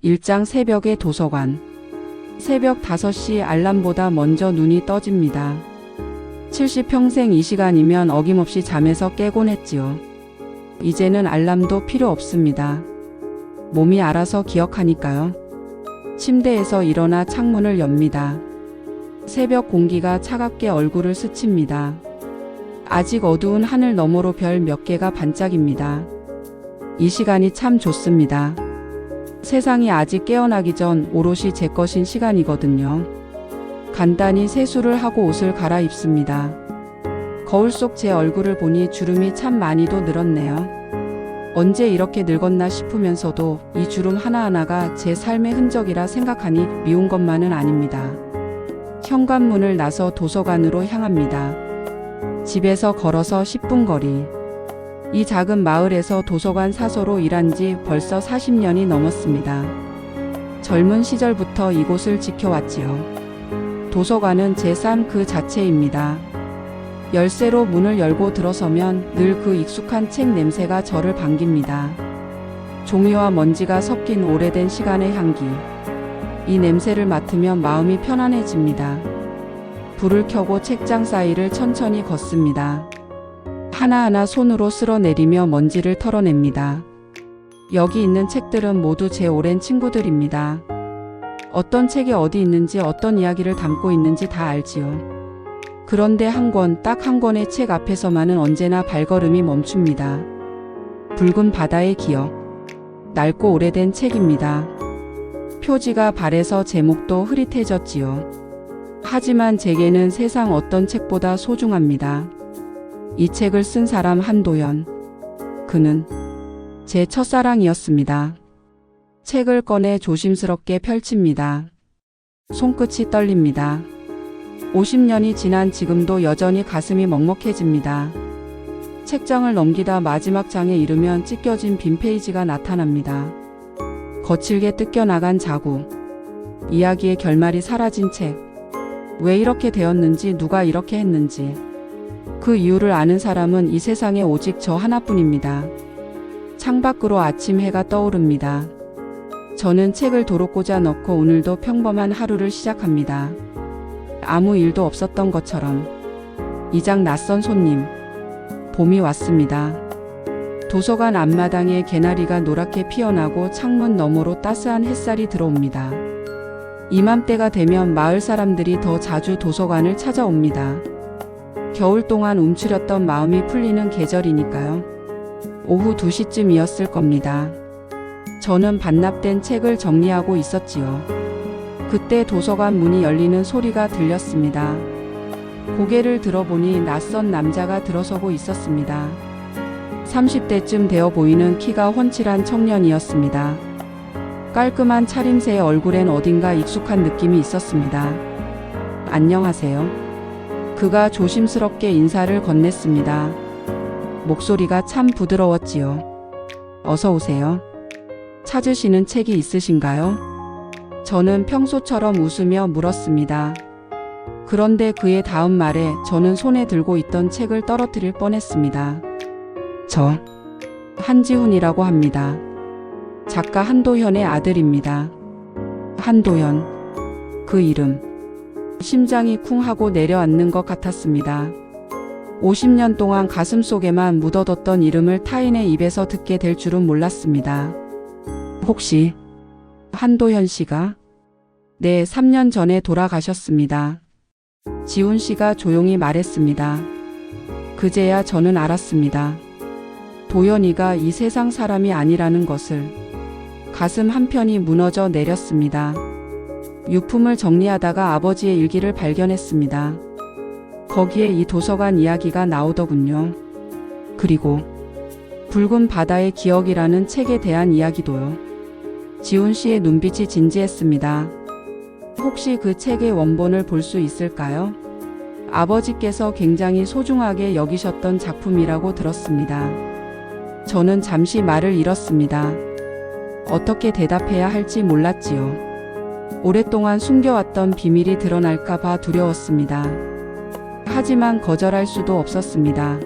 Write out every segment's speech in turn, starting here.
일장 새벽의 도서관. 새벽 5시 알람보다 먼저 눈이 떠집니다. 70평생 이 시간이면 어김없이 잠에서 깨곤 했지요. 이제는 알람도 필요 없습니다. 몸이 알아서 기억하니까요. 침대에서 일어나 창문을 엽니다. 새벽 공기가 차갑게 얼굴을 스칩니다. 아직 어두운 하늘 너머로 별 몇 개가 반짝입니다. 이 시간이 참 좋습니다. 세상이 아직 깨어나기 전 오롯이 제 것인 시간이거든요. 간단히 세수를 하고 옷을 갈아입습니다. 거울 속 제 얼굴을 보니 주름이 참 많이도 늘었네요. 언제 이렇게 늙었나 싶으면서도 이 주름 하나하나가 제 삶의 흔적이라 생각하니 미운 것만은 아닙니다. 현관문을 나서 도서관으로 향합니다. 집에서 걸어서 10분 거리. 이 작은 마을에서 도서관 사서로 일한 지 벌써 40년이 넘었습니다. 젊은 시절부터 이곳을 지켜왔지요. 도서관은 제 삶 그 자체입니다. 열쇠로 문을 열고 들어서면 늘 그 익숙한 책 냄새가 저를 반깁니다. 종이와 먼지가 섞인 오래된 시간의 향기. 이 냄새를 맡으면 마음이 편안해집니다. 불을 켜고 책장 사이를 천천히 걷습니다. 하나하나 손으로 쓸어내리며 먼지를 털어냅니다. 여기 있는 책들은 모두 제 오랜 친구들입니다. 어떤 책이 어디 있는지 어떤 이야기를 담고 있는지 다 알지요. 그런데 한 권, 딱 한 권의 책 앞에서만은 언제나 발걸음이 멈춥니다. 붉은 바다의 기억. 낡고 오래된 책입니다. 표지가 바래서 제목도 흐릿해졌지요. 하지만 제게는 세상 어떤 책보다 소중합니다. 이 책을 쓴 사람 한도연. 그는 제 첫사랑이었습니다. 책을 꺼내 조심스럽게 펼칩니다. 손끝이 떨립니다. 50년이 지난 지금도 여전히 가슴이 먹먹해집니다. 책장을 넘기다 마지막 장에 이르면 찢겨진 빈 페이지가 나타납니다. 거칠게 뜯겨나간 자국. 이야기의 결말이 사라진 책. 왜 이렇게 되었는지, 누가 이렇게 했는지. 그 이유를 아는 사람은 이 세상에 오직 저 하나뿐입니다. 창밖으로 아침 해가 떠오릅니다. 저는 책을 도로 꽂아 넣고 오늘도 평범한 하루를 시작합니다. 아무 일도 없었던 것처럼. 이장 낯선 손님. 봄이 왔습니다. 도서관 앞마당에 개나리가 노랗게 피어나고 창문 너머로 따스한 햇살이 들어옵니다. 이맘때가 되면 마을 사람들이 더 자주 도서관을 찾아옵니다. 겨울 동안 움츠렸던 마음이 풀리는 계절이니까요. 오후 2시쯤이었을 겁니다. 저는 반납된 책을 정리하고 있었지요. 그때 도서관 문이 열리는 소리가 들렸습니다. 고개를 들어보니 낯선 남자가 들어서고 있었습니다. 30대쯤 되어 보이는 키가 훤칠한 청년이었습니다. 깔끔한 차림새의 얼굴엔 어딘가 익숙한 느낌이 있었습니다. 안녕하세요. 그가 조심스럽게 인사를 건넸습니다. 목소리가 참 부드러웠지요. 어서 오세요. 찾으시는 책이 있으신가요? 저는 평소처럼 웃으며 물었습니다. 그런데 그의 다음 말에 저는 손에 들고 있던 책을 떨어뜨릴 뻔했습니다. 저 한지훈이라고 합니다. 작가 한도현의 아들입니다. 한도현. 그 이름. 심장이 쿵 하고 내려앉는 것 같았습니다. 50년 동안 가슴속에만 묻어뒀던 이름을 타인의 입에서 듣게 될 줄은 몰랐습니다. 혹시 한도현 씨가? 네, 3년 전에 돌아가셨습니다. 지훈 씨가 조용히 말했습니다. 그제야 저는 알았습니다. 도연이가 이 세상 사람이 아니라는 것을. 가슴 한편이 무너져 내렸습니다. 유품을 정리하다가 아버지의 일기를 발견했습니다. 거기에 이 도서관 이야기가 나오더군요. 그리고 붉은 바다의 기억이라는 책에 대한 이야기도요. 지훈 씨의 눈빛이 진지했습니다. 혹시 그 책의 원본을 볼 수 있을까요? 아버지께서 굉장히 소중하게 여기셨던 작품이라고 들었습니다. 저는 잠시 말을 잃었습니다. 어떻게 대답해야 할지 몰랐지요. 오랫동안 숨겨왔던 비밀이 드러날까봐 두려웠습니다. 하지만 거절할 수도 없었습니다.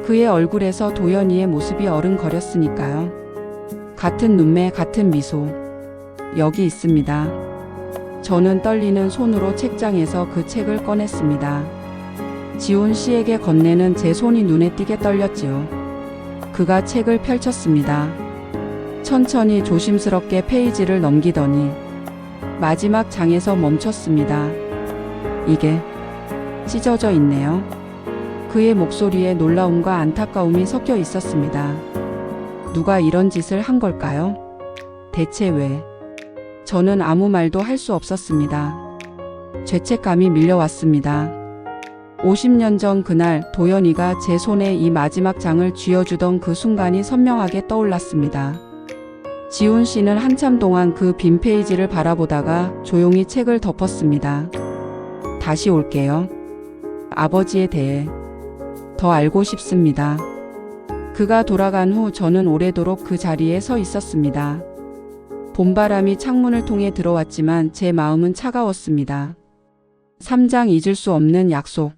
그의 얼굴에서 도연이의 모습이 어른거렸으니까요. 같은 눈매, 같은 미소. 여기 있습니다. 저는 떨리는 손으로 책장에서 그 책을 꺼냈습니다. 지훈 씨에게 건네는 제 손이 눈에 띄게 떨렸지요. 그가 책을 펼쳤습니다. 천천히 조심스럽게 페이지를 넘기더니 마지막 장에서 멈췄습니다. 이게 찢어져 있네요. 그의 목소리에 놀라움과 안타까움이 섞여 있었습니다. 누가 이런 짓을 한 걸까요? 대체 왜? 저는 아무 말도 할 수 없었습니다. 죄책감이 밀려왔습니다. 50년 전 그날 도연이가 제 손에 이 마지막 장을 쥐어주던 그 순간이 선명하게 떠올랐습니다. 지훈 씨는 한참 동안 그 빈 페이지를 바라보다가 조용히 책을 덮었습니다. 다시 올게요. 아버지에 대해 더 알고 싶습니다. 그가 돌아간 후 저는 오래도록 그 자리에 서 있었습니다. 봄바람이 창문을 통해 들어왔지만 제 마음은 차가웠습니다. 3장 잊을 수 없는 약속.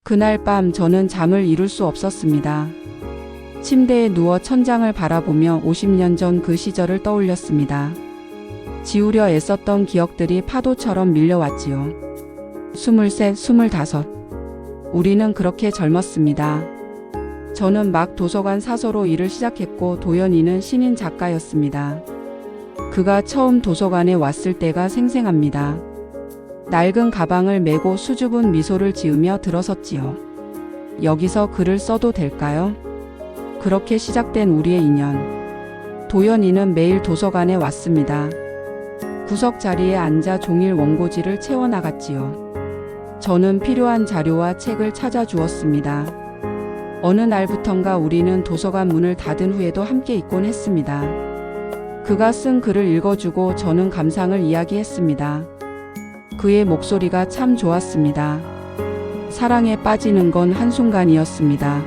그날 밤 저는 잠을 이룰 수 없었습니다. 침대에 누워 천장을 바라보며 50년 전 그 시절을 떠올렸습니다. 지우려 애썼던 기억들이 파도처럼 밀려왔지요. 23, 25. 우리는 그렇게 젊었습니다. 저는 막 도서관 사서로 일을 시작했고 도연이는 신인 작가였습니다. 그가 처음 도서관에 왔을 때가 생생합니다. 낡은 가방을 메고 수줍은 미소를 지으며 들어섰지요. 여기서 글을 써도 될까요? 그렇게 시작된 우리의 인연. 도연이는 매일 도서관에 왔습니다. 구석 자리에 앉아 종일 원고지를 채워나갔지요. 저는 필요한 자료와 책을 찾아주었습니다. 어느 날부턴가 우리는 도서관 문을 닫은 후에도 함께 있곤 했습니다. 그가 쓴 글을 읽어주고 저는 감상을 이야기했습니다. 그의 목소리가 참 좋았습니다. 사랑에 빠지는 건 한순간이었습니다.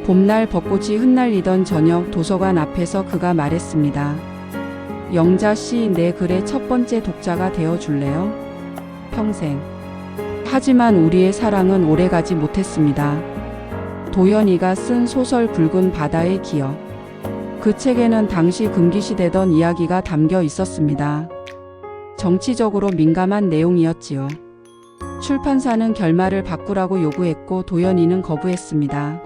봄날 벚꽃이 흩날리던 저녁 도서관 앞에서 그가 말했습니다. 영자 씨, 내 글의 첫 번째 독자가 되어 줄래요? 평생. 하지만 우리의 사랑은 오래가지 못했습니다. 도연이가 쓴 소설 붉은 바다의 기억. 그 책에는 당시 금기시되던 이야기가 담겨 있었습니다. 정치적으로 민감한 내용이었지요. 출판사는 결말을 바꾸라고 요구했고 도연이는 거부했습니다.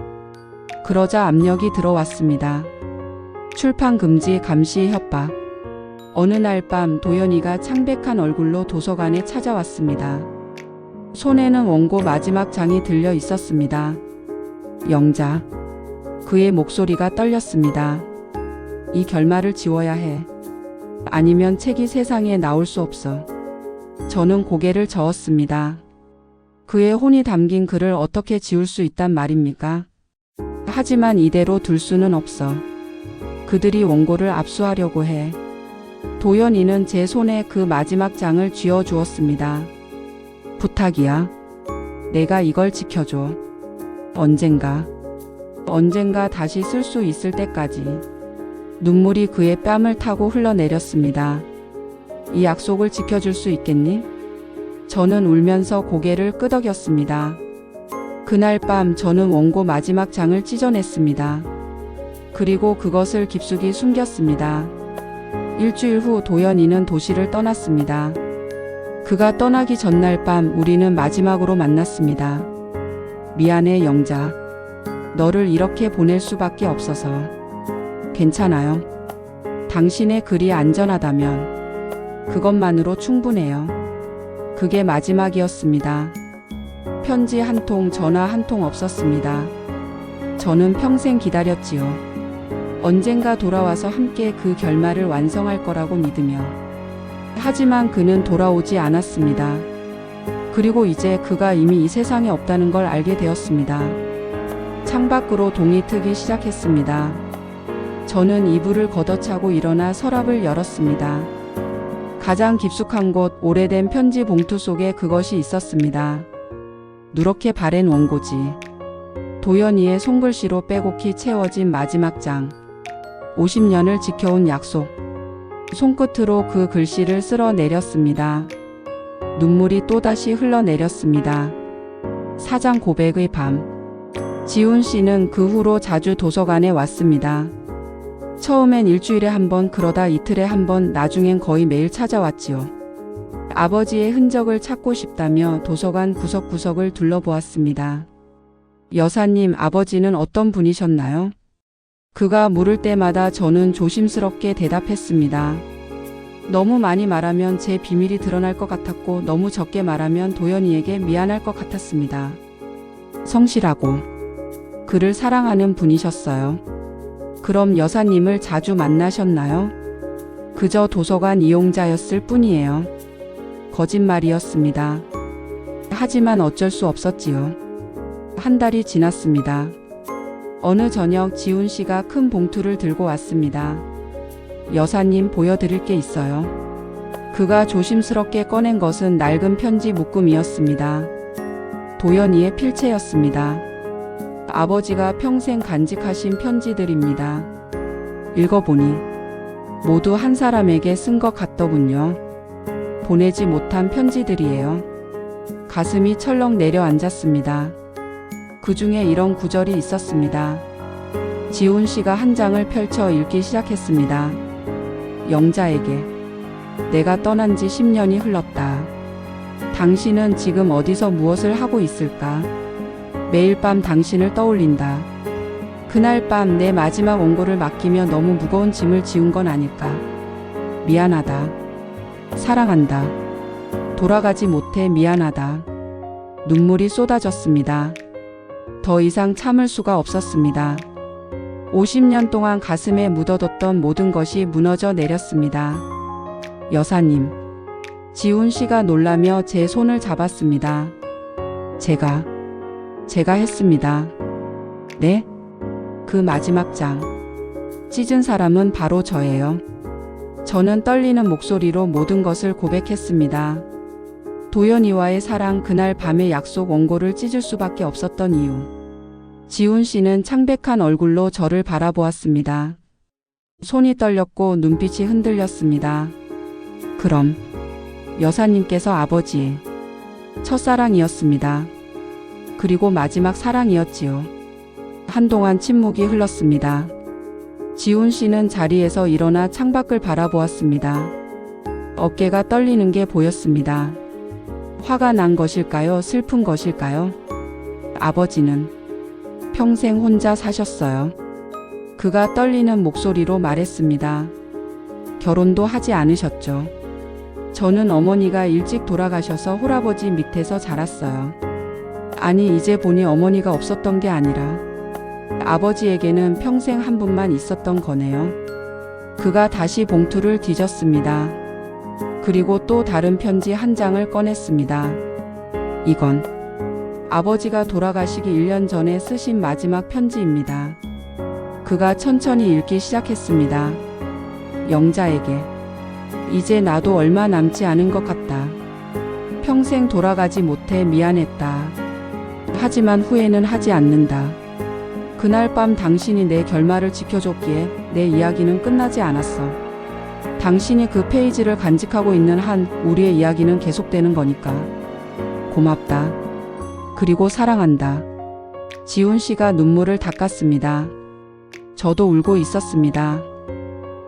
그러자 압력이 들어왔습니다. 출판 금지, 감시, 협박. 어느 날 밤 도연이가 창백한 얼굴로 도서관에 찾아왔습니다. 손에는 원고 마지막 장이 들려 있었습니다. 영자. 그의 목소리가 떨렸습니다. 이 결말을 지워야 해. 아니면 책이 세상에 나올 수 없어. 저는 고개를 저었습니다. 그의 혼이 담긴 글을 어떻게 지울 수 있단 말입니까? 하지만 이대로 둘 수는 없어. 그들이 원고를 압수하려고 해. 도연이는 제 손에 그 마지막 장을 쥐어 주었습니다. 부탁이야. 내가 이걸 지켜줘. 언젠가 다시 쓸 수 있을 때까지. 눈물이 그의 뺨을 타고 흘러내렸습니다. 이 약속을 지켜줄 수 있겠니? 저는 울면서 고개를 끄덕였습니다. 그날 밤 저는 원고 마지막 장을 찢어냈습니다. 그리고 그것을 깊숙이 숨겼습니다. 일주일 후 도연이는 도시를 떠났습니다. 그가 떠나기 전날 밤 우리는 마지막으로 만났습니다. 미안해 영자. 너를 이렇게 보낼 수밖에 없어서. 괜찮아요. 당신의 글이 안전하다면 그것만으로 충분해요. 그게 마지막이었습니다. 편지 한 통, 전화 한 통 없었습니다. 저는 평생 기다렸지요. 언젠가 돌아와서 함께 그 결말을 완성할 거라고 믿으며. 하지만 그는 돌아오지 않았습니다. 그리고 이제 그가 이미 이 세상에 없다는 걸 알게 되었습니다. 창밖으로 동이 트기 시작했습니다. 저는 이불을 걷어차고 일어나 서랍을 열었습니다. 가장 깊숙한 곳, 오래된 편지 봉투 속에 그것이 있었습니다. 누렇게 바랜 원고지. 도연이의 손글씨로 빼곡히 채워진 마지막 장. 50년을 지켜온 약속. 손끝으로 그 글씨를 쓸어내렸습니다. 눈물이 또다시 흘러내렸습니다. 사장 고백의 밤. 지훈 씨는 그 후로 자주 도서관에 왔습니다. 처음엔 일주일에 한 번, 그러다 이틀에 한 번, 나중엔 거의 매일 찾아왔지요. 아버지의 흔적을 찾고 싶다며 도서관 구석구석을 둘러보았습니다. 여사님, 아버지는 어떤 분이셨나요? 그가 물을 때마다 저는 조심스럽게 대답했습니다. 너무 많이 말하면 제 비밀이 드러날 것 같았고 너무 적게 말하면 도연이에게 미안할 것 같았습니다. 성실하고 그를 사랑하는 분이셨어요. 그럼 여사님을 자주 만나셨나요? 그저 도서관 이용자였을 뿐이에요. 거짓말이었습니다. 하지만 어쩔 수 없었지요. 한 달이 지났습니다. 어느 저녁 지훈 씨가 큰 봉투를 들고 왔습니다. 여사님, 보여드릴 게 있어요. 그가 조심스럽게 꺼낸 것은 낡은 편지 묶음이었습니다. 도연이의 필체였습니다. 아버지가 평생 간직하신 편지들입니다. 읽어보니 모두 한 사람에게 쓴 것 같더군요. 보내지 못한 편지들이에요. 가슴이 철렁 내려앉았습니다. 그 중에 이런 구절이 있었습니다. 지훈 씨가 한 장을 펼쳐 읽기 시작했습니다. 영자에게 내가 떠난 지 10년이 흘렀다. 당신은 지금 어디서 무엇을 하고 있을까? 매일 밤 당신을 떠올린다. 그날 밤 내 마지막 원고를 맡기며 너무 무거운 짐을 지운 건 아닐까? 미안하다. 사랑한다. 돌아가지 못해 미안하다. 눈물이 쏟아졌습니다. 더 이상 참을 수가 없었습니다. 50년 동안 가슴에 묻어뒀던 모든 것이 무너져 내렸습니다. 여사님. 지훈 씨가 놀라며 제 손을 잡았습니다. 제가 했습니다. 네? 그 마지막 장. 찢은 사람은 바로 저예요. 저는 떨리는 목소리로 모든 것을 고백했습니다. 도연이와의 사랑, 그날 밤의 약속, 원고를 찢을 수밖에 없었던 이유. 지훈 씨는 창백한 얼굴로 저를 바라보았습니다. 손이 떨렸고 눈빛이 흔들렸습니다. 그럼 여사님께서 아버지의 첫사랑이었습니다. 그리고 마지막 사랑이었지요. 한동안 침묵이 흘렀습니다. 지훈 씨는 자리에서 일어나 창밖을 바라보았습니다. 어깨가 떨리는 게 보였습니다. 화가 난 것일까요? 슬픈 것일까요? 아버지는 평생 혼자 사셨어요. 그가 떨리는 목소리로 말했습니다. 결혼도 하지 않으셨죠. 저는 어머니가 일찍 돌아가셔서 홀아버지 밑에서 자랐어요. 아니, 이제 보니 어머니가 없었던 게 아니라 아버지에게는 평생 한 분만 있었던 거네요. 그가 다시 봉투를 뒤졌습니다. 그리고 또 다른 편지 한 장을 꺼냈습니다. 이건 아버지가 돌아가시기 1년 전에 쓰신 마지막 편지입니다. 그가 천천히 읽기 시작했습니다. 영자에게 이제 나도 얼마 남지 않은 것 같다. 평생 돌아가지 못해 미안했다. 하지만 후회는 하지 않는다. 그날 밤 당신이 내 결말을 지켜줬기에 내 이야기는 끝나지 않았어. 당신이 그 페이지를 간직하고 있는 한 우리의 이야기는 계속되는 거니까. 고맙다. 그리고 사랑한다. 지훈 씨가 눈물을 닦았습니다. 저도 울고 있었습니다.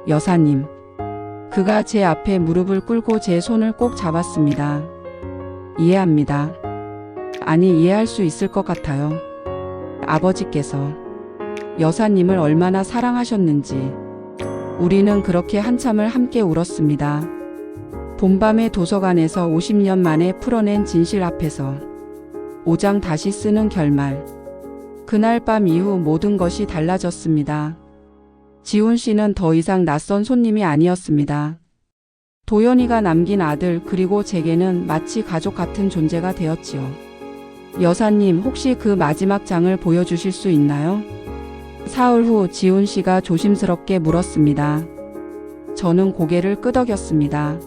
여사님. 그가 제 앞에 무릎을 꿇고 제 손을 꼭 잡았습니다. 이해합니다. 아니, 이해할 수 있을 것 같아요. 아버지께서 여사님을 얼마나 사랑하셨는지. 우리는 그렇게 한참을 함께 울었습니다. 봄밤의 도서관에서 50년 만에 풀어낸 진실 앞에서 5장 다시 쓰는 결말. 그날 밤 이후 모든 것이 달라졌습니다. 지훈 씨는 더 이상 낯선 손님이 아니었습니다. 도연이가 남긴 아들, 그리고 제게는 마치 가족 같은 존재가 되었지요. 여사님, 혹시 그 마지막 장을 보여주실 수 있나요? 사흘 후 지훈 씨가 조심스럽게 물었습니다. 저는 고개를 끄덕였습니다.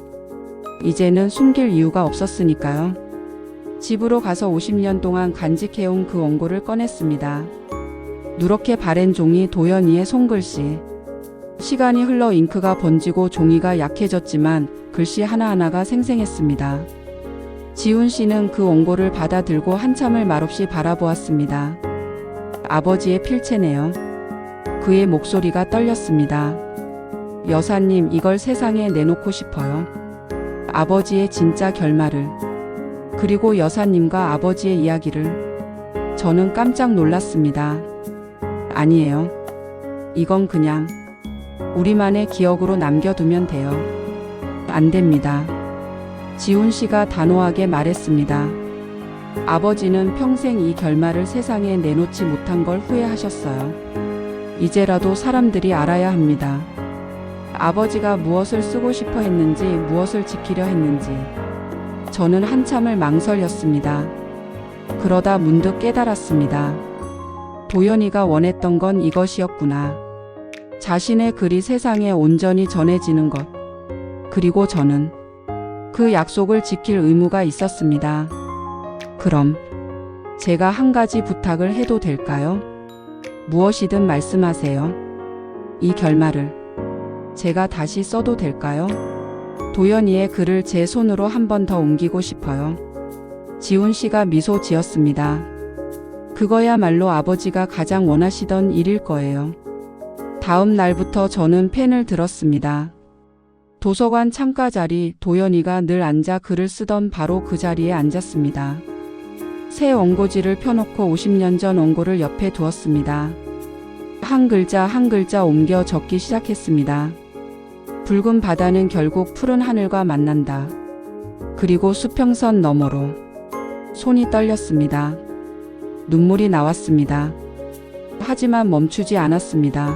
이제는 숨길 이유가 없었으니까요. 집으로 가서 50년 동안 간직해온 그 원고를 꺼냈습니다. 누렇게 바랜 종이, 도연이의 손글씨. 시간이 흘러 잉크가 번지고 종이가 약해졌지만 글씨 하나하나가 생생했습니다. 지훈 씨는 그 원고를 받아들고 한참을 말없이 바라보았습니다. 아버지의 필체네요. 그의 목소리가 떨렸습니다. 여사님, 이걸 세상에 내놓고 싶어요. 아버지의 진짜 결말을. 그리고 여사님과 아버지의 이야기를. 저는 깜짝 놀랐습니다. 아니에요. 이건 그냥 우리만의 기억으로 남겨두면 돼요. 안 됩니다. 지훈 씨가 단호하게 말했습니다. 아버지는 평생 이 결말을 세상에 내놓지 못한 걸 후회하셨어요. 이제라도 사람들이 알아야 합니다. 아버지가 무엇을 쓰고 싶어 했는지, 무엇을 지키려 했는지. 저는 한참을 망설였습니다. 그러다 문득 깨달았습니다. 도연이가 원했던 건 이것이었구나. 자신의 글이 세상에 온전히 전해지는 것. 그리고 저는 그 약속을 지킬 의무가 있었습니다. 그럼 제가 한 가지 부탁을 해도 될까요? 무엇이든 말씀하세요. 이 결말을 제가 다시 써도 될까요? 도연이의 글을 제 손으로 한 번 더 옮기고 싶어요. 지훈 씨가 미소 지었습니다. 그거야말로 아버지가 가장 원하시던 일일 거예요. 다음 날부터 저는 펜을 들었습니다. 도서관 창가 자리, 도연이가 늘 앉아 글을 쓰던 바로 그 자리에 앉았습니다. 새 원고지를 펴놓고 50년 전 원고를 옆에 두었습니다. 한 글자 한 글자 옮겨 적기 시작했습니다. 붉은 바다는 결국 푸른 하늘과 만난다. 그리고 수평선 너머로. 손이 떨렸습니다. 눈물이 나왔습니다. 하지만 멈추지 않았습니다.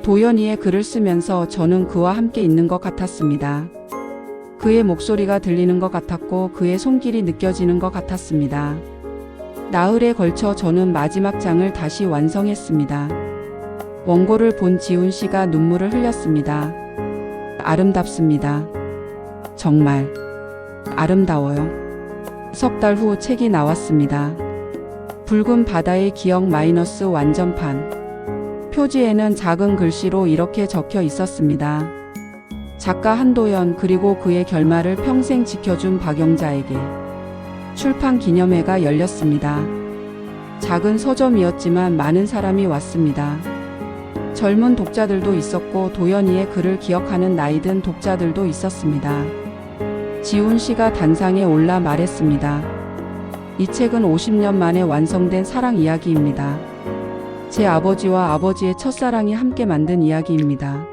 도연이의 글을 쓰면서 저는 그와 함께 있는 것 같았습니다. 그의 목소리가 들리는 것 같았고 그의 손길이 느껴지는 것 같았습니다. 나흘에 걸쳐 저는 마지막 장을 다시 완성했습니다. 원고를 본 지훈 씨가 눈물을 흘렸습니다. 아름답습니다. 정말 아름다워요. 석 달 후 책이 나왔습니다. 붉은 바다의 기억 마이너스 완전판. 표지에는 작은 글씨로 이렇게 적혀 있었습니다. 작가 한도연, 그리고 그의 결말을 평생 지켜준 박영자에게. 출판 기념회가 열렸습니다. 작은 서점이었지만 많은 사람이 왔습니다. 젊은 독자들도 있었고 도연이의 글을 기억하는 나이든 독자들도 있었습니다. 지훈 씨가 단상에 올라 말했습니다. 이 책은 50년 만에 완성된 사랑 이야기입니다. 제 아버지와 아버지의 첫사랑이 함께 만든 이야기입니다.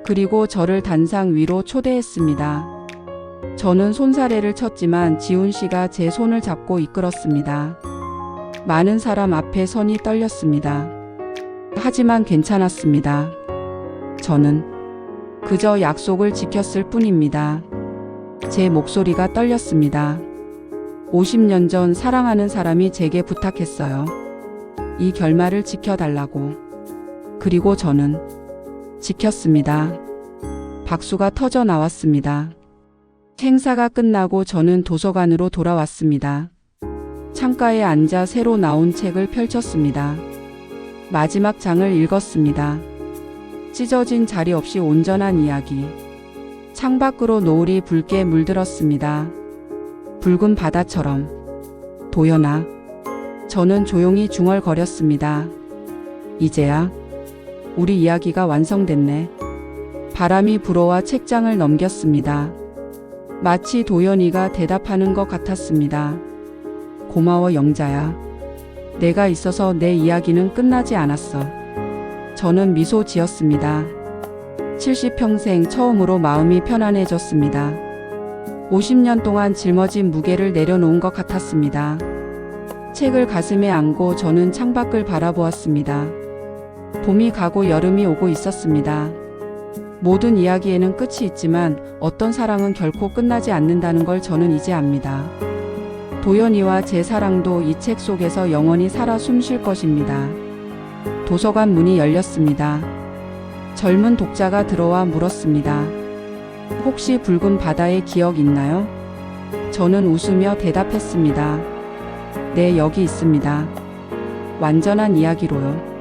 그리고 저를 단상 위로 초대했습니다. 저는 손사래를 쳤지만 지훈 씨가 제 손을 잡고 이끌었습니다. 많은 사람 앞에 손이 떨렸습니다. 하지만 괜찮았습니다. 저는 그저 약속을 지켰을 뿐입니다. 제 목소리가 떨렸습니다. 50년 전 사랑하는 사람이 제게 부탁했어요. 이 결말을 지켜달라고. 그리고 저는 지켰습니다. 박수가 터져 나왔습니다. 행사가 끝나고 저는 도서관으로 돌아왔습니다. 창가에 앉아 새로 나온 책을 펼쳤습니다. 마지막 장을 읽었습니다. 찢어진 자리 없이 온전한 이야기. 창밖으로 노을이 붉게 물들었습니다. 붉은 바다처럼. 도연아. 저는 조용히 중얼거렸습니다. 이제야 우리 이야기가 완성됐네. 바람이 불어와 책장을 넘겼습니다. 마치 도연이가 대답하는 것 같았습니다. 고마워 영자야. 내가 있어서 내 이야기는 끝나지 않았어. 저는 미소 지었습니다. 70평생 처음으로 마음이 편안해졌습니다. 50년 동안 짊어진 무게를 내려놓은 것 같았습니다. 책을 가슴에 안고 저는 창밖을 바라보았습니다. 봄이 가고 여름이 오고 있었습니다. 모든 이야기에는 끝이 있지만 어떤 사랑은 결코 끝나지 않는다는 걸 저는 이제 압니다. 도연이와 제 사랑도 이 책 속에서 영원히 살아 숨쉴 것입니다. 도서관 문이 열렸습니다. 젊은 독자가 들어와 물었습니다. 혹시 붉은 바다의 기억 있나요? 저는 웃으며 대답했습니다. 네, 여기 있습니다. 완전한 이야기로요.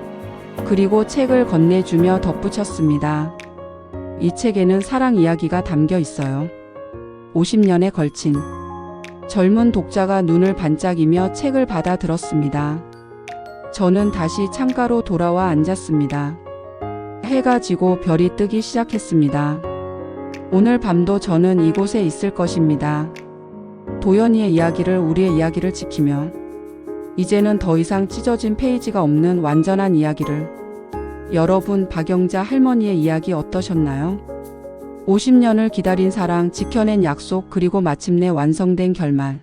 그리고 책을 건네주며 덧붙였습니다. 이 책에는 사랑 이야기가 담겨 있어요. 50년에 걸친. 젊은 독자가 눈을 반짝이며 책을 받아 들었습니다. 저는 다시 창가로 돌아와 앉았습니다. 해가 지고 별이 뜨기 시작했습니다. 오늘 밤도 저는 이곳에 있을 것입니다. 도연이의 이야기를, 우리의 이야기를 지키며 이제는 더 이상 찢어진 페이지가 없는 완전한 이야기를. 여러분, 박영자 할머니의 이야기 어떠셨나요? 50년을 기다린 사랑, 지켜낸 약속, 그리고 마침내 완성된 결말.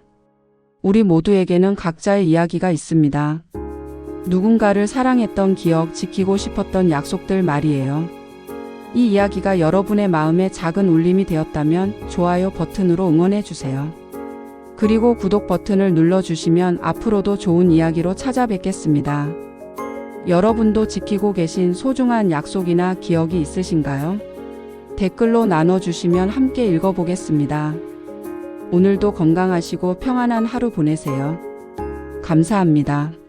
우리 모두에게는 각자의 이야기가 있습니다. 누군가를 사랑했던 기억, 지키고 싶었던 약속들 말이에요. 이 이야기가 여러분의 마음에 작은 울림이 되었다면 좋아요 버튼으로 응원해 주세요. 그리고 구독 버튼을 눌러주시면 앞으로도 좋은 이야기로 찾아뵙겠습니다. 여러분도 지키고 계신 소중한 약속이나 기억이 있으신가요? 댓글로 나눠주시면 함께 읽어보겠습니다. 오늘도 건강하시고 평안한 하루 보내세요. 감사합니다.